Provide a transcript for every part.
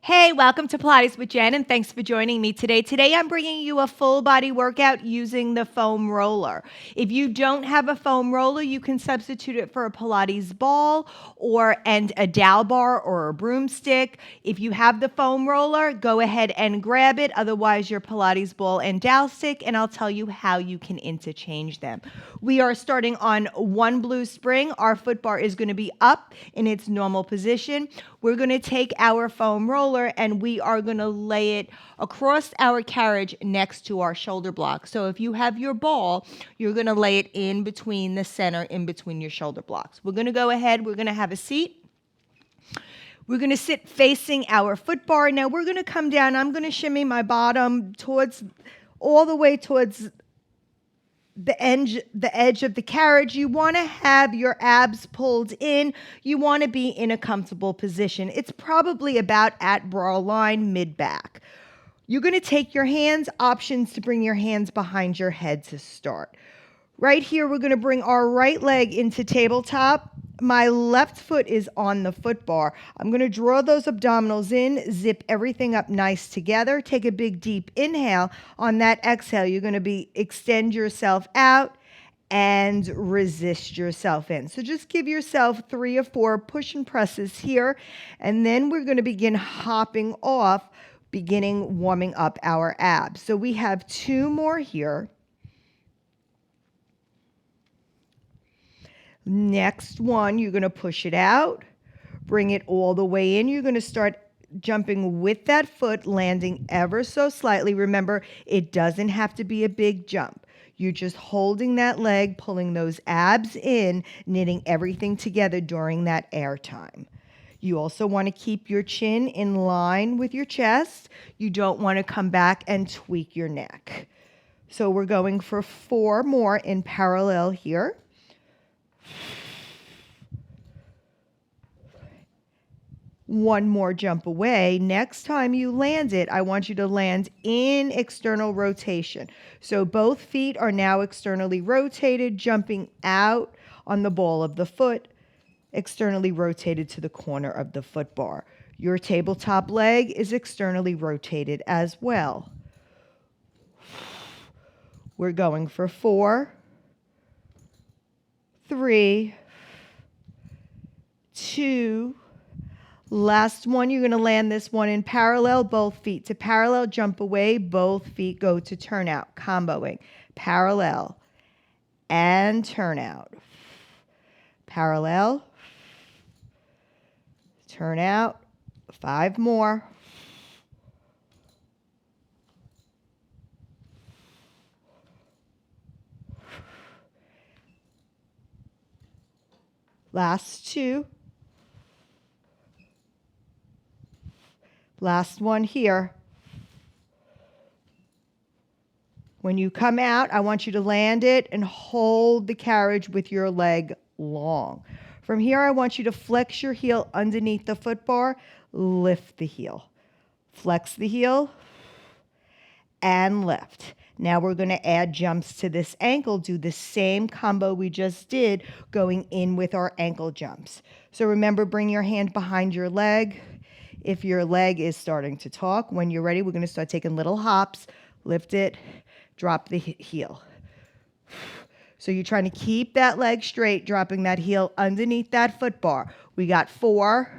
Hey, welcome to Pilates with Jen, and thanks for joining me today. Today, I'm bringing you a full body workout using the foam roller. If you don't have a foam roller, you can substitute it for a Pilates ball and a dowel bar or a broomstick. If you have the foam roller, go ahead and grab it. Otherwise, your Pilates ball and dowel stick, and I'll tell you how you can interchange them. We are starting on one blue spring. Our foot bar is going to be up in its normal position. We're going to take our foam roller and we are going to lay it across our carriage next to our shoulder block. So if you have your ball, you're going to lay it in between the center, in between your shoulder blocks. We're going to go ahead. We're going to have a seat. We're going to sit facing our foot bar. Now we're going to come down. I'm going to shimmy my bottom all the way towards the edge of the carriage. You want to have your abs pulled in. You want to be in a comfortable position. It's probably about at bra line, mid-back. You're going to take your hands, options to bring your hands behind your head to start. Right here, we're going to bring our right leg into tabletop. My left foot is on the foot bar. I'm going to draw those abdominals in, zip everything up nice together. Take a big deep inhale. On that exhale, you're going to extend yourself out and resist yourself in. So just give yourself 3 or 4 push and presses here. And then we're going to begin hopping off, beginning warming up our abs. So we have 2 more here. Next one, you're going to push it out, bring it all the way in. You're going to start jumping with that foot, landing ever so slightly. Remember, it doesn't have to be a big jump. You're just holding that leg, pulling those abs in, knitting everything together during that air time. You also want to keep your chin in line with your chest. You don't want to come back and tweak your neck. So we're going for 4 more in parallel here. One more jump away. Next time you land it, I want you to land in external rotation. So both feet are now externally rotated, jumping out on the ball of the foot, externally rotated to the corner of the foot bar. Your tabletop leg is externally rotated as well. We're going for 4, 3, 2, last one. You're going to land this one in parallel, both feet to parallel, jump away, both feet go to turn out, comboing, parallel and turn out, parallel, turn out, 5 more. Last 2. Last one here. When you come out, I want you to land it and hold the carriage with your leg long. From here, I want you to flex your heel underneath the foot bar, lift the heel. Flex the heel and lift. Now we're going to add jumps to this ankle, do the same combo we just did, going in with our ankle jumps. So remember, bring your hand behind your leg. If your leg is starting to talk, when you're ready, we're going to start taking little hops. Lift it, drop the heel. So you're trying to keep that leg straight, dropping that heel underneath that foot bar. We got 4,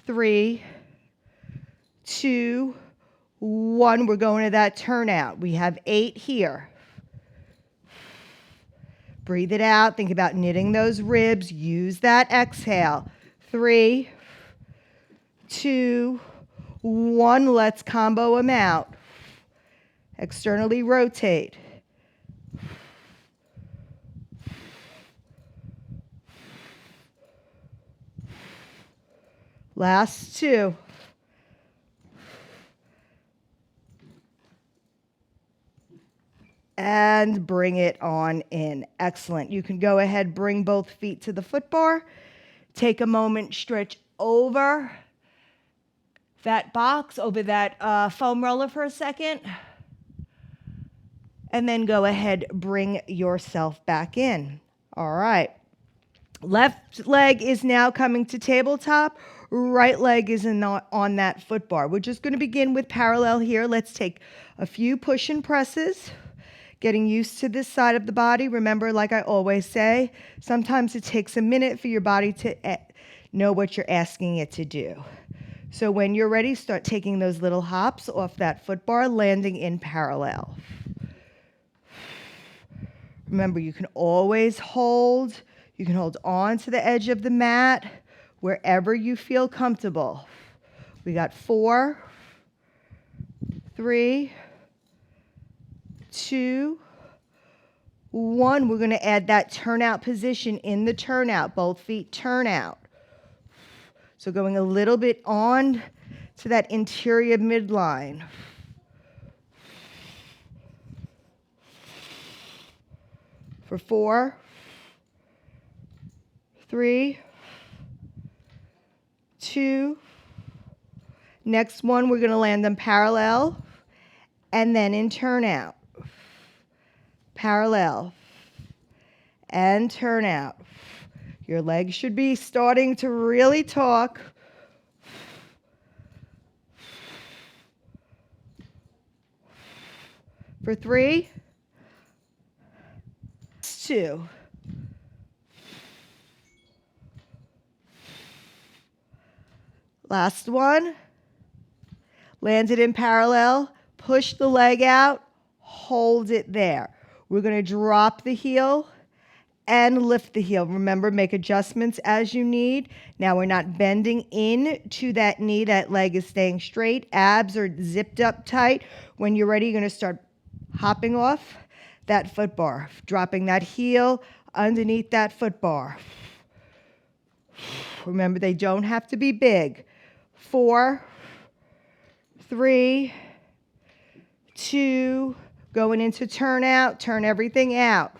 3, 2, 1. We're going to that turnout. We have 8 here. Breathe it out. Think about knitting those ribs. Use that exhale. 3, 2, 1. Let's combo them out. Externally rotate. Last 2. And bring it on in. Excellent. You can go ahead, bring both feet to the foot bar. Take a moment, stretch over that box, over that foam roller for a second. And then go ahead, bring yourself back in. All right. Left leg is now coming to tabletop. right leg is not on that foot bar. We're just going to begin with parallel here. Let's take a few push and presses. Getting used to this side of the body. Remember, like I always say, sometimes it takes a minute for your body to know what you're asking it to do. So when you're ready, start taking those little hops off that foot bar, landing in parallel. Remember, you can always hold. You can hold on to the edge of the mat wherever you feel comfortable. We got 4, 3, 2, 1. We're going to add that turnout position in the turnout. Both feet turn out. So going a little bit on to that interior midline. For 4, 3, 2. Next one, we're going to land them parallel and then in turnout. Parallel and turn out. Your legs should be starting to really talk. For 3, 2. Last one. Land it in parallel. Push the leg out. Hold it there. We're going to drop the heel and lift the heel. Remember, make adjustments as you need. Now we're not bending in to that knee. That leg is staying straight. Abs are zipped up tight. When you're ready, you're going to start hopping off that foot bar. Dropping that heel underneath that foot bar. Remember, they don't have to be big. 4, 3, 2, going into turnout, turn everything out.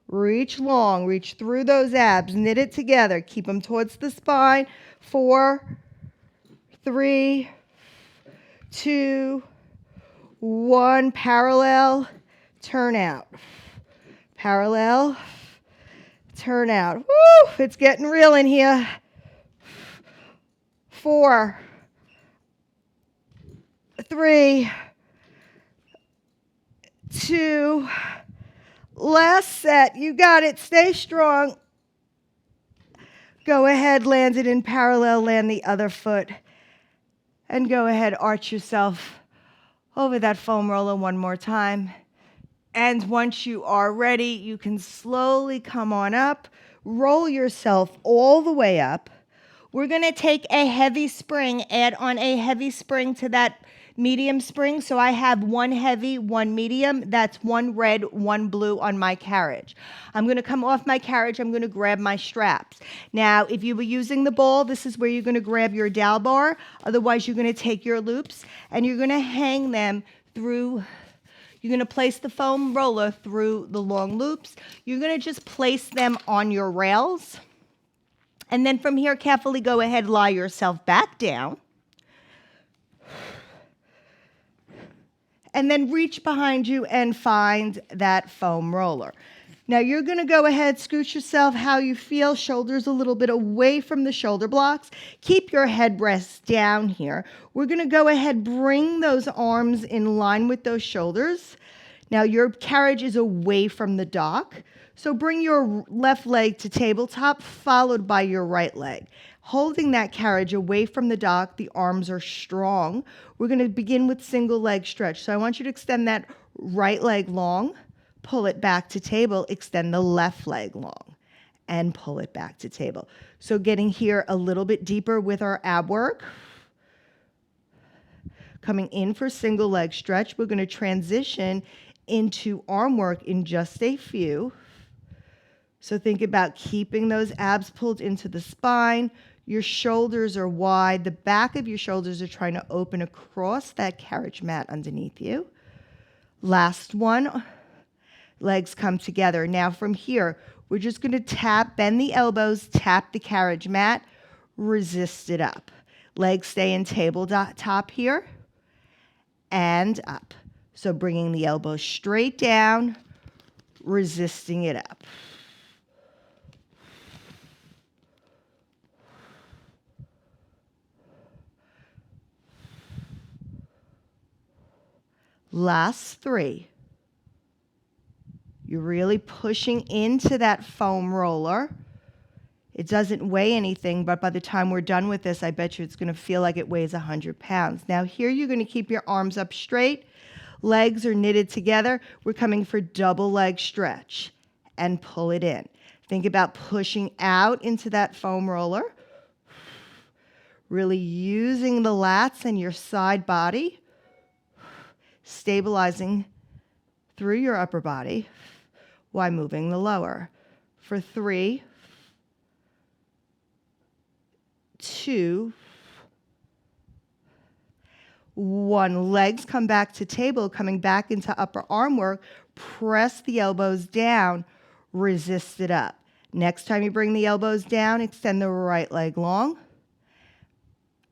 Reach long, reach through those abs, knit it together, keep them towards the spine. 4, 3, 2, 1, parallel, turn out. Parallel, turn out. Woo, it's getting real in here. 4, 3, 2, last set. You got it. Stay strong. Go ahead, land it in parallel, land the other foot. And go ahead, arch yourself over that foam roller one more time. And once you are ready, you can slowly come on up, roll yourself all the way up. We're going to take a heavy spring, add on a heavy spring to that medium spring. So I have 1 heavy, 1 medium. That's 1 red, 1 blue on my carriage. I'm going to come off my carriage. I'm going to grab my straps. Now, if you were using the ball, this is where you're going to grab your dowel bar. Otherwise, you're going to take your loops and you're going to hang them through. You're going to place the foam roller through the long loops. You're going to just place them on your rails. And then from here, carefully go ahead, lie yourself back down. And then reach behind you and find that foam roller. Now you're going to go ahead, scoot yourself how you feel, shoulders a little bit away from the shoulder blocks. Keep your head rests down here. We're going to go ahead, bring those arms in line with those shoulders. Now your carriage is away from the dock. So bring your left leg to tabletop, followed by your right leg. Holding that carriage away from the dock, the arms are strong. We're going to begin with single leg stretch. So I want you to extend that right leg long, pull it back to table, extend the left leg long, and pull it back to table. So getting here a little bit deeper with our ab work. Coming in for single leg stretch, we're going to transition into arm work in just a few. So think about keeping those abs pulled into the spine. Your shoulders are wide. The back of your shoulders are trying to open across that carriage mat underneath you. Last one. Legs come together. Now from here, we're just going to tap, bend the elbows, tap the carriage mat, resist it up. Legs stay in tabletop here and up. So bringing the elbows straight down, resisting it up. Last 3. You're really pushing into that foam roller. It doesn't weigh anything, but by the time we're done with this, I bet you it's going to feel like it weighs 100 pounds. Now here you're going to keep your arms up straight. Legs are knitted together. We're coming for double leg stretch and pull it in. Think about pushing out into that foam roller. Really using the lats and your side body. Stabilizing through your upper body while moving the lower. For 3, 2, 1. Legs come back to table, coming back into upper arm work. Press the elbows down, resist it up. Next time you bring the elbows down, extend the right leg long.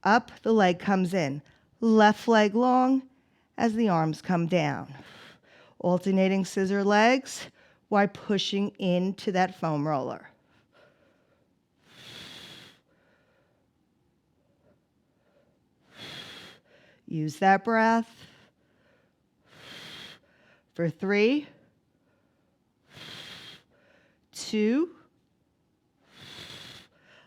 Up, the leg comes in. Left leg long as the arms come down. Alternating scissor legs while pushing into that foam roller. Use that breath. For 3, 2,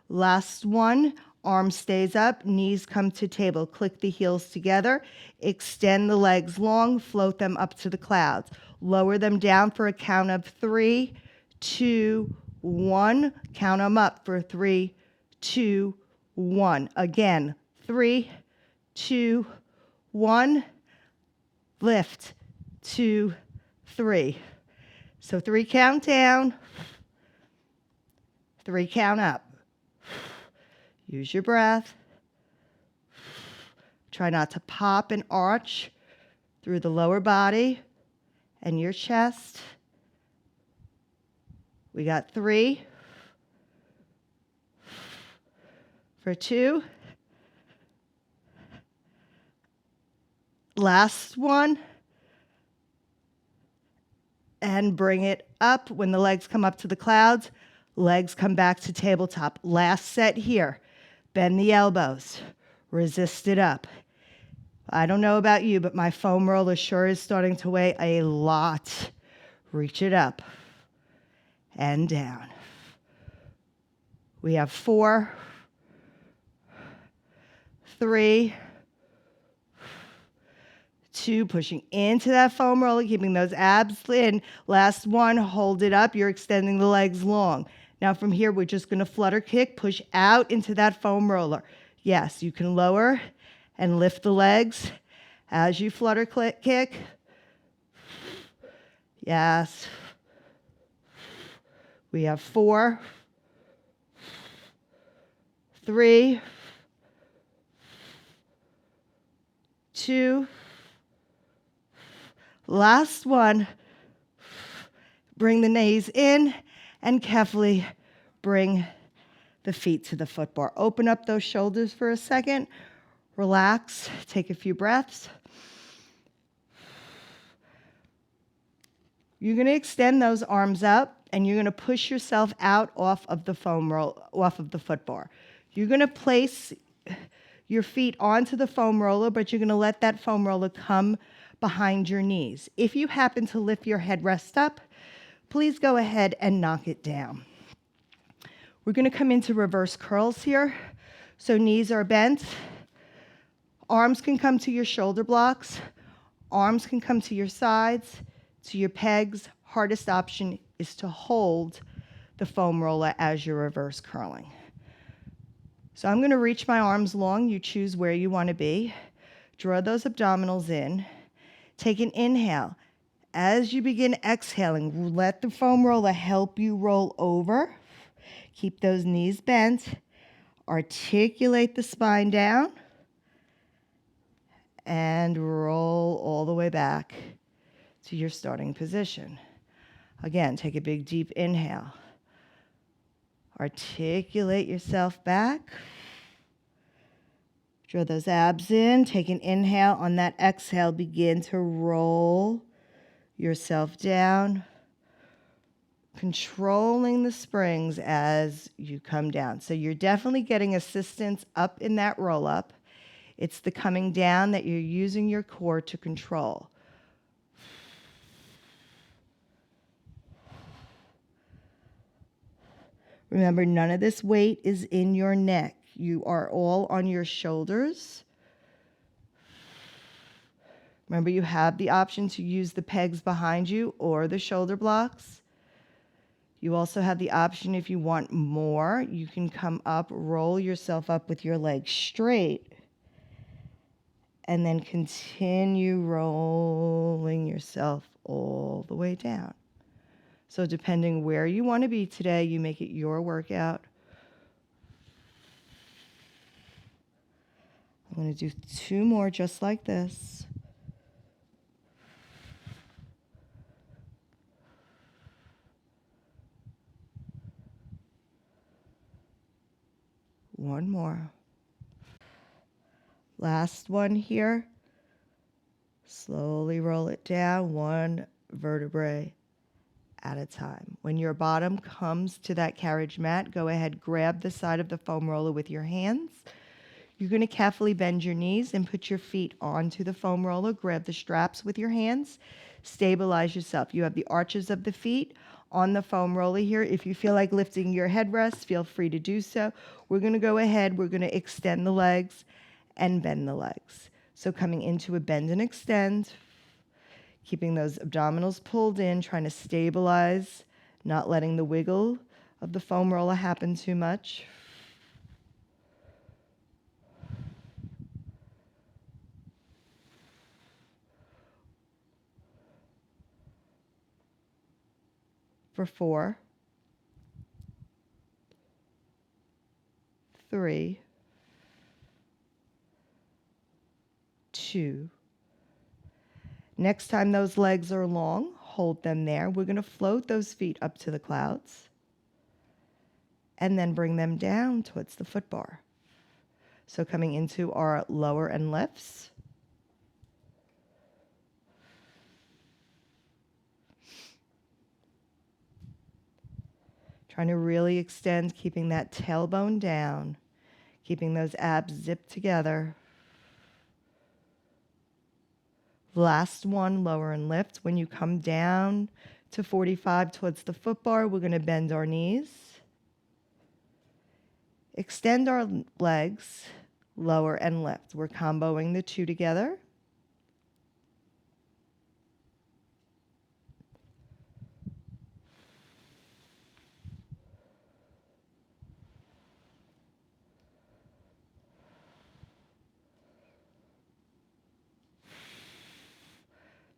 last 1. Arm stays up, knees come to table. Click the heels together. Extend the legs long, float them up to the clouds. Lower them down for a count of 3, 2, 1. Count them up for 3, 2, 1. Again, 3, 2, 1. Lift, 2, 3. So 3 count down, 3 count up. Use your breath. Try not to pop and arch through the lower body and your chest. We got 3. For 2. Last 1. And bring it up. When the legs come up to the clouds, legs come back to tabletop. Last set here. Bend the elbows. Resist it up. I don't know about you, but my foam roller sure is starting to weigh a lot. Reach it up and down. We have 4, 3, 2, pushing into that foam roller, keeping those abs in. Last 1, hold it up. You're extending the legs long. Now from here, we're just going to flutter kick, push out into that foam roller. Yes, you can lower and lift the legs as you flutter kick. Yes. We have 4, 3, 2, last 1. Bring the knees in and carefully bring the feet to the foot bar. Open up those shoulders for a second. Relax. Take a few breaths. You're going to extend those arms up and you're going to push yourself out off of the foam roll, off of the foot bar. You're going to place your feet onto the foam roller, but you're going to let that foam roller come behind your knees. If you happen to lift your headrest up, please go ahead and knock it down. We're going to come into reverse curls here. So knees are bent. Arms can come to your shoulder blocks. Arms can come to your sides, to your pegs. Hardest option is to hold the foam roller as you're reverse curling. So I'm going to reach my arms long. You choose where you want to be. Draw those abdominals in. Take an inhale. As you begin exhaling, let the foam roller help you roll over. Keep those knees bent. Articulate the spine down. And roll all the way back to your starting position. Again, take a big deep inhale. Articulate yourself back. Draw those abs in. Take an inhale. On that exhale, begin to roll yourself down, controlling the springs as you come down. So you're definitely getting assistance up in that roll up. It's the coming down that you're using your core to control. Remember, none of this weight is in your neck. You are all on your shoulders. Remember, you have the option to use the pegs behind you or the shoulder blocks. You also have the option, if you want more, you can come up, roll yourself up with your legs straight, and then continue rolling yourself all the way down. So depending where you want to be today, you make it your workout. I'm going to do 2 more just like this. One more. Last one here. Slowly roll it down, 1 vertebrae at a time. When your bottom comes to that carriage mat, go ahead, grab the side of the foam roller with your hands. You're going to carefully bend your knees and put your feet onto the foam roller. Grab the straps with your hands. Stabilize yourself. You have the arches of the feet on the foam roller here. If you feel like lifting your headrest, feel free to do so. We're going to go ahead. We're going to extend the legs and bend the legs. So coming into a bend and extend, keeping those abdominals pulled in, trying to stabilize, not letting the wiggle of the foam roller happen too much. For 4, 3, 2. Next time those legs are long, hold them there. We're going to float those feet up to the clouds and then bring them down towards the foot bar. So coming into our lower end lifts. Trying to really extend, keeping that tailbone down, keeping those abs zipped together. Last one, lower and lift. When you come down to 45 towards the foot bar, we're going to bend our knees. Extend our legs, lower and lift. We're comboing the 2 together.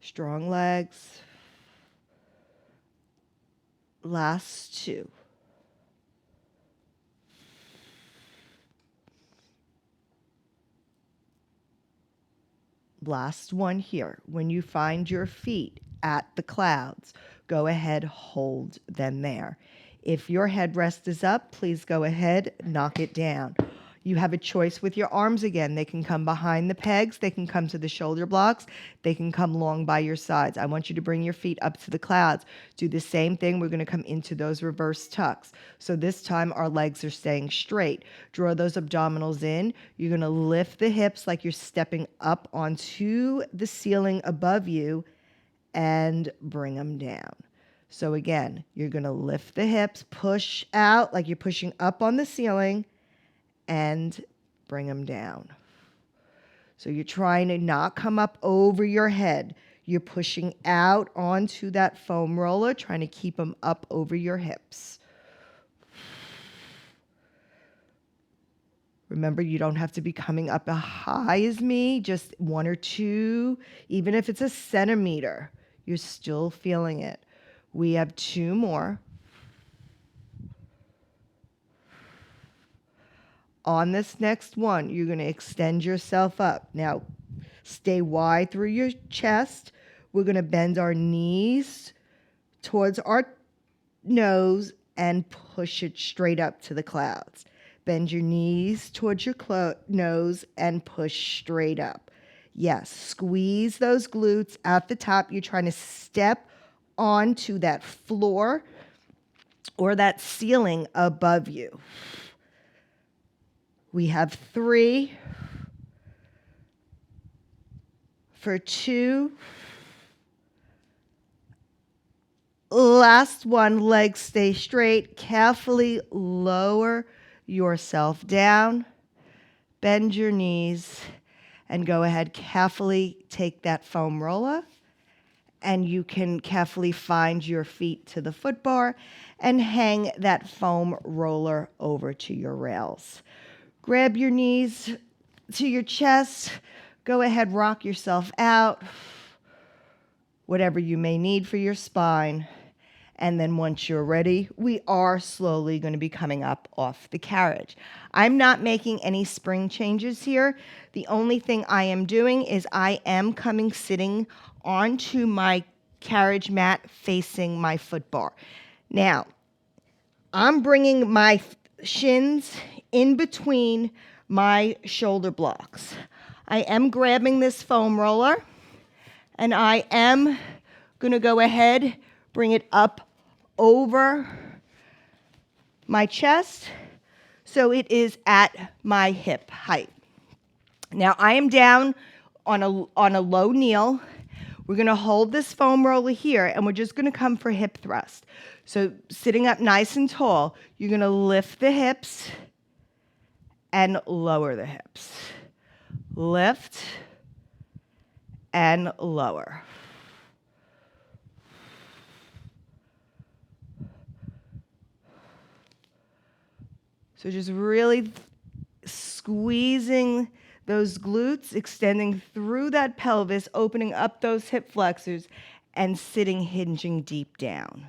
Strong legs. Last 2. Last one here. When you find your feet at the clouds, go ahead, hold them there. If your headrest is up, please go ahead, knock it down. You have a choice with your arms again. They can come behind the pegs. They can come to the shoulder blocks. They can come long by your sides. I want you to bring your feet up to the clouds. Do the same thing. We're going to come into those reverse tucks. So this time our legs are staying straight. Draw those abdominals in. You're going to lift the hips like you're stepping up onto the ceiling above you and bring them down. So again, you're going to lift the hips, push out like you're pushing up on the ceiling, and bring them down. So you're trying to not come up over your head. You're pushing out onto that foam roller, trying to keep them up over your hips. Remember, you don't have to be coming up as high as me, just 1 or 2, even if it's a centimeter, you're still feeling it. We have 2 more. On this next one, you're going to extend yourself up. Now, stay wide through your chest. We're going to bend our knees towards our nose and push it straight up to the clouds. Bend your knees towards your nose and push straight up. Yes, squeeze those glutes at the top. You're trying to step onto that floor or that ceiling above you. We have 3 for 2 Last one, legs stay straight. Carefully lower yourself down. Bend your knees and go ahead. Carefully take that foam roller, and you can carefully find your feet to the foot bar and hang that foam roller over to your rails. Grab your knees to your chest. Go ahead, rock yourself out, whatever you may need for your spine. And then once you're ready, we are slowly going to be coming up off the carriage. I'm not making any spring changes here. The only thing I am doing is I am sitting onto my carriage mat facing my foot bar. Now, I'm bringing my shins in between my shoulder blocks. I am grabbing this foam roller, and I am going to go ahead, bring it up over my chest so it is at my hip height. Now I am down on a low kneel. We're going to hold this foam roller here, and we're just going to come for hip thrust. So sitting up nice and tall, you're going to lift the hips and lower the hips. Lift and lower. So just really squeezing those glutes, extending through that pelvis, opening up those hip flexors, and sitting, hinging deep down.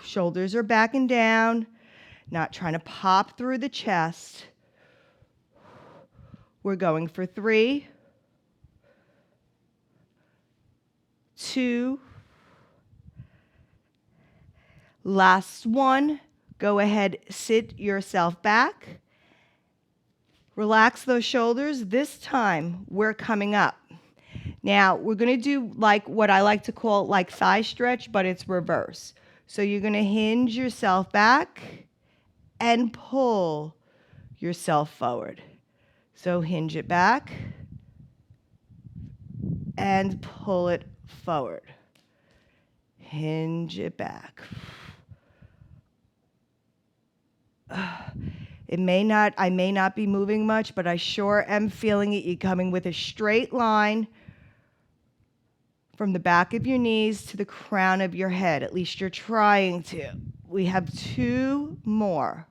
Shoulders are back and down, not trying to pop through the chest. We're going for 3, 2, last one. Go ahead, sit yourself back. Relax those shoulders. This time, we're coming up. Now, we're going to do like what I like to call like thigh stretch, but it's reverse. So you're going to hinge yourself back and pull yourself forward. So hinge it back and pull it forward. Hinge it back. I may not be moving much, but I sure am feeling it. You're coming with a straight line from the back of your knees to the crown of your head. At least you're trying to. We have 2 more.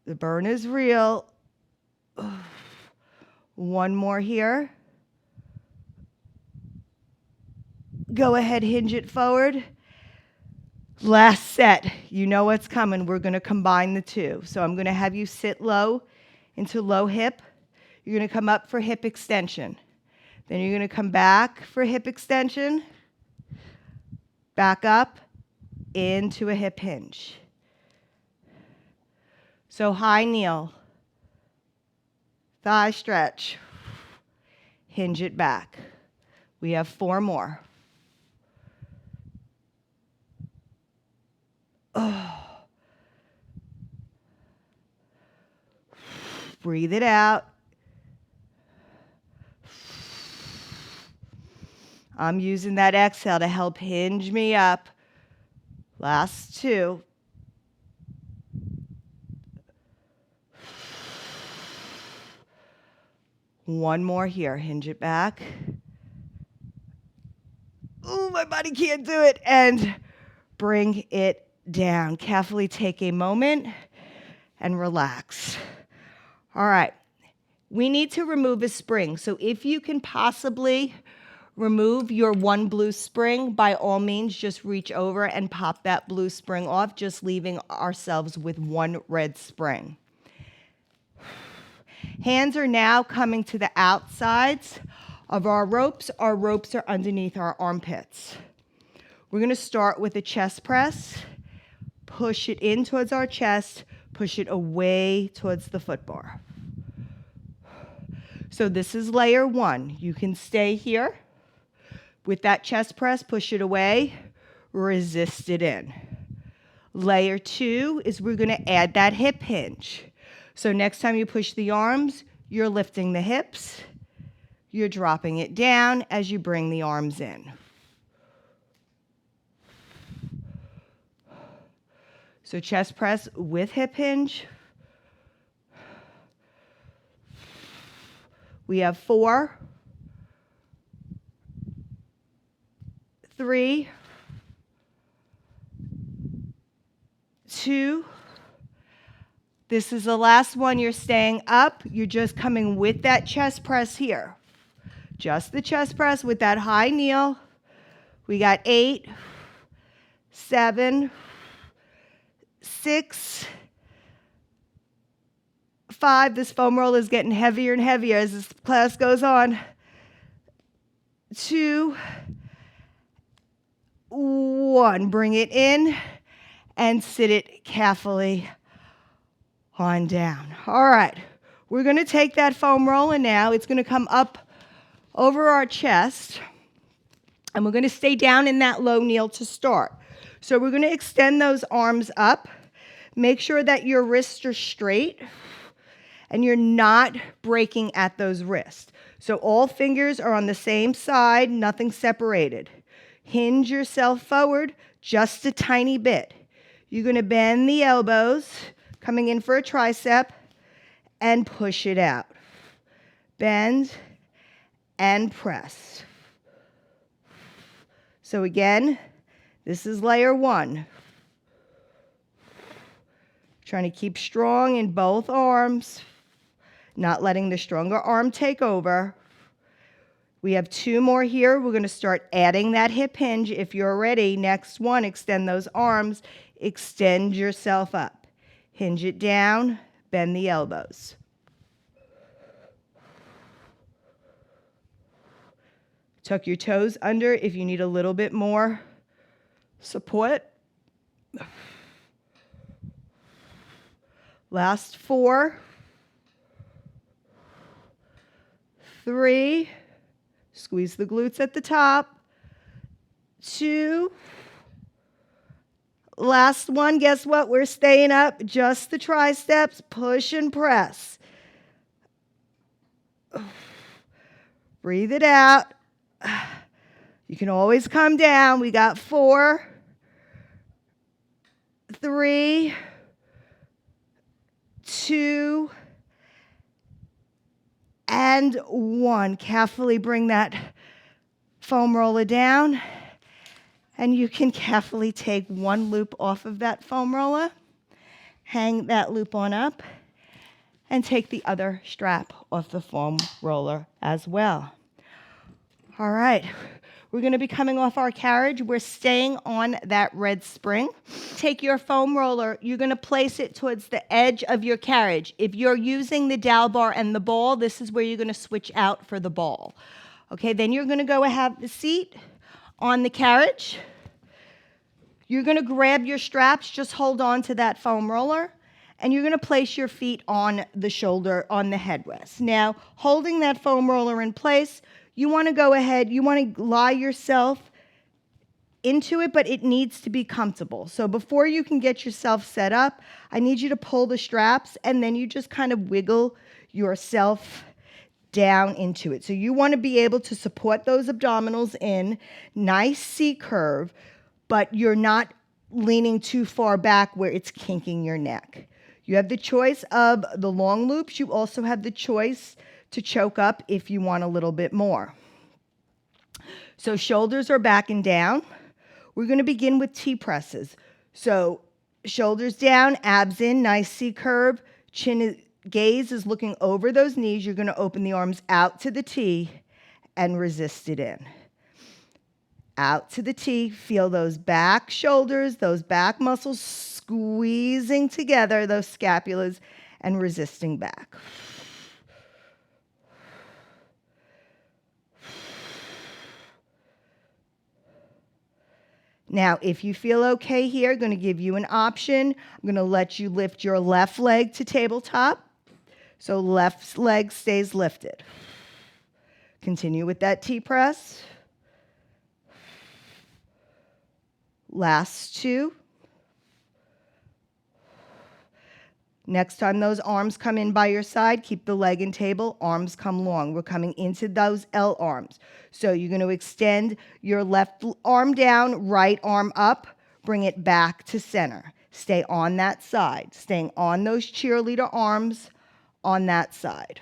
The burn is real. 1 more here. Go ahead, hinge it forward. Last set. You know what's coming. We're going to combine the 2. So I'm going to have you sit low into low hip. You're going to come up for hip extension. Then you're going to come back for hip extension. Back up into a hip hinge. So high kneel. Thigh stretch. Hinge it back. We have 4 more. Oh. Breathe it out. I'm using that exhale to help hinge me up. Last 2. One more here. Hinge it back. Ooh, my body can't do it. And bring it down. Carefully take a moment and relax. All right. We need to remove a spring. So if you can possibly remove your 1 blue spring, by all means, just reach over and pop that blue spring off, just leaving ourselves with 1 red spring. Hands are now coming to the outsides of our ropes. Our ropes are underneath our armpits. We're going to start with a chest press. Push it in towards our chest. Push it away towards the foot bar. So this is layer 1. You can stay here. With that chest press, push it away. Resist it in. Layer 2 is we're going to add that hip hinge. So next time you push the arms, you're lifting the hips. you're dropping it down as you bring the arms in. So chest press with hip hinge. We have 4, 3, 2. This is the last one. You're staying up. You're just coming with that chest press here. Just the chest press with that high kneel. We got 8, 7, 6, 5. This foam roller is getting heavier and heavier as this class goes on. 2, 1. Bring it in and sit it carefully on down. All right. We're going to take that foam roller now. It's going to come up over our chest, and we're going to stay down in that low kneel to start. So we're going to extend those arms up. Make sure that your wrists are straight and you're not breaking at those wrists. So all fingers are on the same side, nothing separated. Hinge yourself forward just a tiny bit. You're going to bend the elbows, coming in for a tricep, and push it out. Bend and press. So again, this is layer 1. Trying to keep strong in both arms, not letting the stronger arm take over. We have 2 more here. We're going to start adding that hip hinge. If you're ready, next one, extend those arms. Extend yourself up. Hinge it down, bend the elbows. Tuck your toes under if you need a little bit more support. Last 4, 3, squeeze the glutes at the top, 2, last one, guess what? We're staying up, just the triceps, push and press. Breathe it out. You can always come down. We got 4, 3, 2, and 1. Carefully bring that foam roller down, and you can carefully take one loop off of that foam roller, hang that loop on up, and take the other strap off the foam roller as well. All right. We're going to be coming off our carriage. We're staying on that red spring. Take your foam roller. You're going to place it towards the edge of your carriage. If you're using the dowel bar and the ball, this is where you're going to switch out for the ball. Okay, then you're going to go have the seat on the carriage. You're going to grab your straps. Just hold on to that foam roller. And you're going to place your feet on the shoulder, on the headrest. Now, holding that foam roller in place, you want to go ahead, you want to lie yourself into it, but it needs to be comfortable. So before you can get yourself set up, I need you to pull the straps, and then you just kind of wiggle yourself down into it. So you want to be able to support those abdominals in, nice C curve, but you're not leaning too far back where it's kinking your neck. You have the choice of the long loops. You also have the choice to choke up if you want a little bit more. So shoulders are back and down. We're going to begin with T-presses. So shoulders down, abs in, nice C curve. Gaze is looking over those knees. You're going to open the arms out to the T and resist it in. Out to the T. Feel those back shoulders, those back muscles squeezing together, those scapulas, and resisting back. Now, if you feel okay here, I'm going to give you an option. I'm going to let you lift your left leg to tabletop. So left leg stays lifted. Continue with that T-press. Last 2. Next time those arms come in by your side, keep the leg in table, arms come long. We're coming into those L arms. So you're going to extend your left arm down, right arm up, bring it back to center. Stay on that side, staying on those cheerleader arms on that side.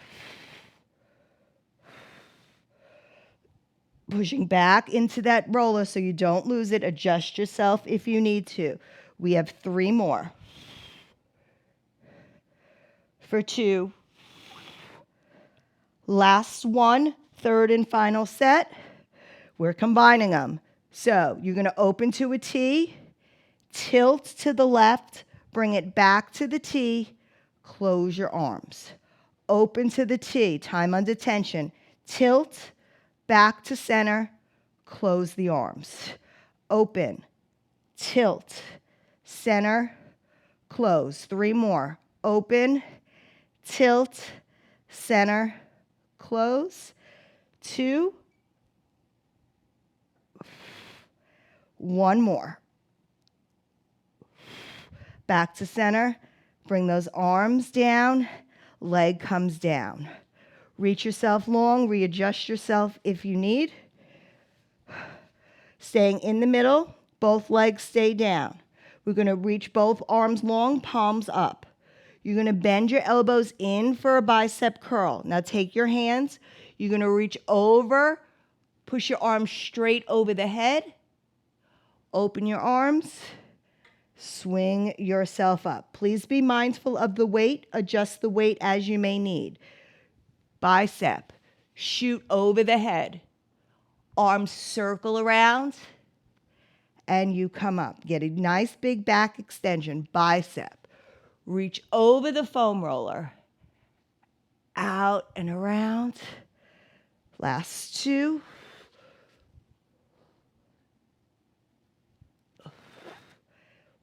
Pushing back into that roller so you don't lose it. Adjust yourself if you need to. We have 3 more. For 2. Last one, third and final set. We're combining them. So you're going to open to a T, tilt to the left, bring it back to the T, close your arms. Open to the T, time under tension. Tilt, back to center, close the arms. Open, tilt, center, close. 3 more. Open, tilt, center, close. 2. 1 more. Back to center. Bring those arms down. Leg comes down. Reach yourself long. Readjust yourself if you need. Staying in the middle. Both legs stay down. We're going to reach both arms long, palms up. You're going to bend your elbows in for a bicep curl. Now take your hands. You're going to reach over. Push your arms straight over the head. Open your arms. Swing yourself up. Please be mindful of the weight. Adjust the weight as you may need. Bicep. Shoot over the head. Arms circle around. And you come up. Get a nice big back extension. Bicep. Reach over the foam roller. Out and around. Last 2.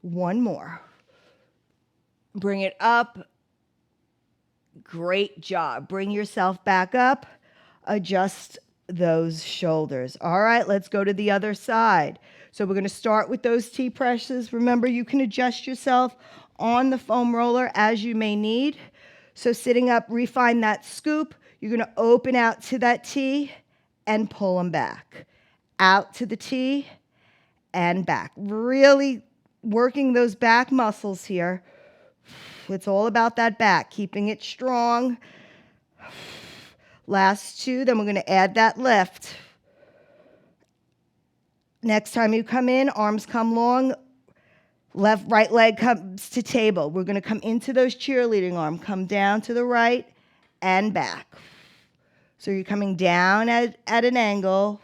One more. Bring it up. Great job. Bring yourself back up. Adjust those shoulders. All right, let's go to the other side. So we're going to start with those T presses. Remember, you can adjust yourself on the foam roller as you may need. So sitting up, refine that scoop. You're going to open out to that T and pull them back. Out to the T and back. Really working those back muscles here. It's all about that back, keeping it strong. Last 2, then we're going to add that lift. Next time you come in, arms come long, right leg comes to table. We're going to come into those cheerleading arms, come down to the right and back. So you're coming down at an angle.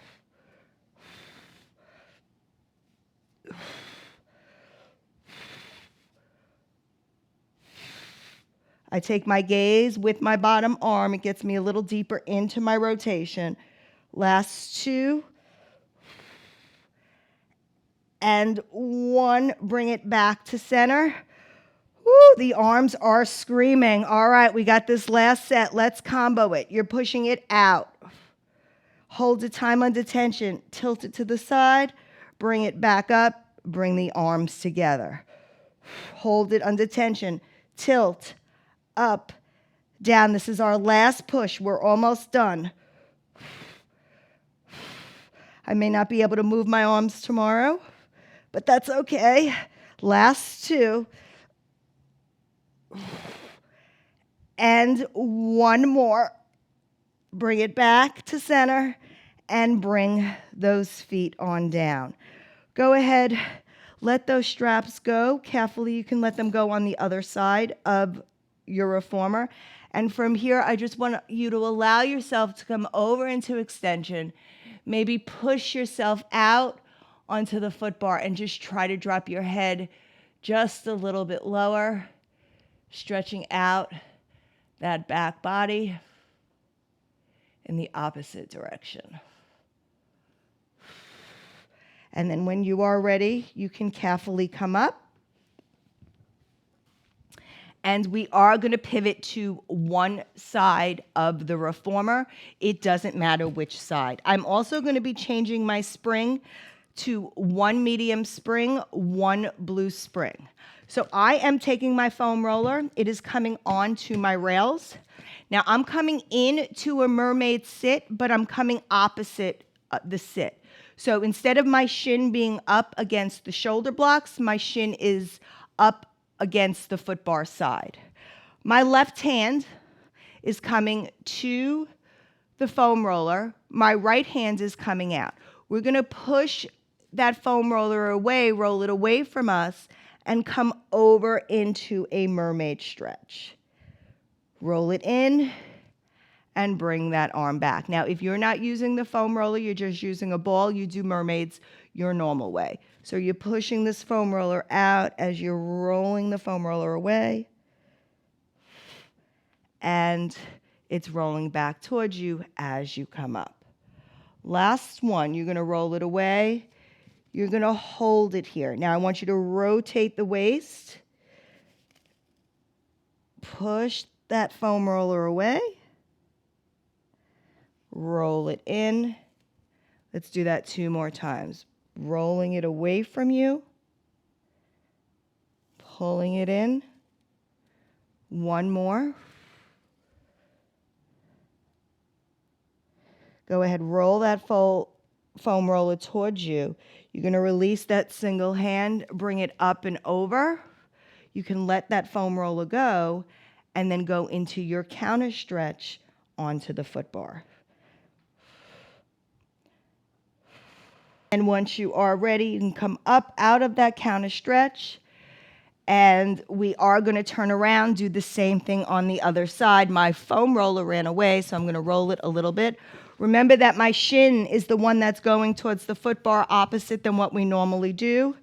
I take my gaze with my bottom arm. It gets me a little deeper into my rotation. Last 2. And 1, bring it back to center. Woo, the arms are screaming. All right, we got this last set. Let's combo it. You're pushing it out. Hold the time under tension. Tilt it to the side. Bring it back up. Bring the arms together. Hold it under tension. Tilt, up, down. This is our last push. We're almost done. I may not be able to move my arms tomorrow, but that's okay. Last 2. And 1 more. Bring it back to center and bring those feet on down. Go ahead, let those straps go. Carefully, you can let them go on the other side of your reformer. And from here, I just want you to allow yourself to come over into extension. Maybe push yourself out onto the foot bar and just try to drop your head just a little bit lower, stretching out that back body in the opposite direction. And then when you are ready, you can carefully come up. And we are going to pivot to one side of the reformer. It doesn't matter which side. I'm also going to be changing my spring to 1 medium spring, 1 blue spring. So I am taking my foam roller. It is coming onto my rails. Now I'm coming into a mermaid sit, but I'm coming opposite the sit. So instead of my shin being up against the shoulder blocks, my shin is up against the foot bar side. My left hand is coming to the foam roller. My right hand is coming out. We're going to push that foam roller away, roll it away from us, and come over into a mermaid stretch. Roll it in and bring that arm back. Now, if you're not using the foam roller, you're just using a ball, you do mermaids your normal way. So you're pushing this foam roller out as you're rolling the foam roller away, and it's rolling back towards you as you come up. Last one, you're going to roll it away. You're going to hold it here. Now I want you to rotate the waist. Push that foam roller away. Roll it in. Let's do that 2 more times. Rolling it away from you. Pulling it in. 1 more. Go ahead, roll that foam roller towards you. You're going to release that single hand, bring it up and over. You can let that foam roller go and then go into your counter stretch onto the foot bar. And once you are ready, you can come up out of that counter stretch. And we are going to turn around, do the same thing on the other side. My foam roller ran away, so I'm going to roll it a little bit. Remember that my shin is the one that's going towards the foot bar opposite than what we normally do.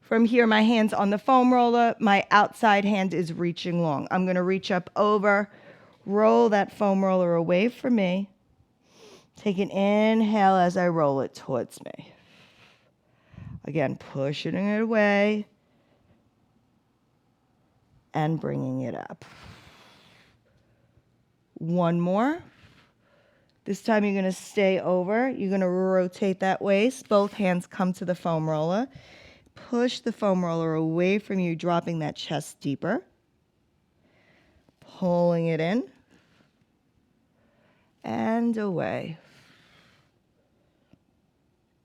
From here, my hand's on the foam roller. My outside hand is reaching long. I'm going to reach up over, roll that foam roller away from me. Take an inhale as I roll it towards me. Again, pushing it away and bringing it up. 1 more. This time you're going to stay over. You're going to rotate that waist. Both hands come to the foam roller. Push the foam roller away from you, dropping that chest deeper. Pulling it in. And away.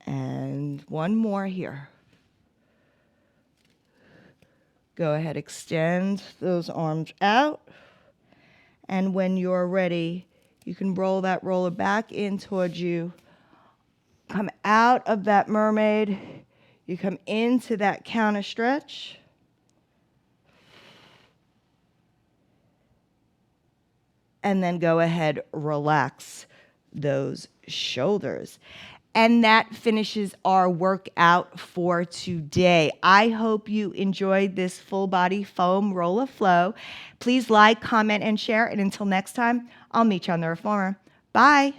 And 1 more here. Go ahead, extend those arms out. And when you're ready, you can roll that roller back in towards you. Come out of that mermaid. You come into that counter stretch. And then go ahead, relax those shoulders. And that finishes our workout for today. I hope you enjoyed this full body foam roller flow. Please like, comment, and share. And until next time, I'll meet you on the Reformer. Bye.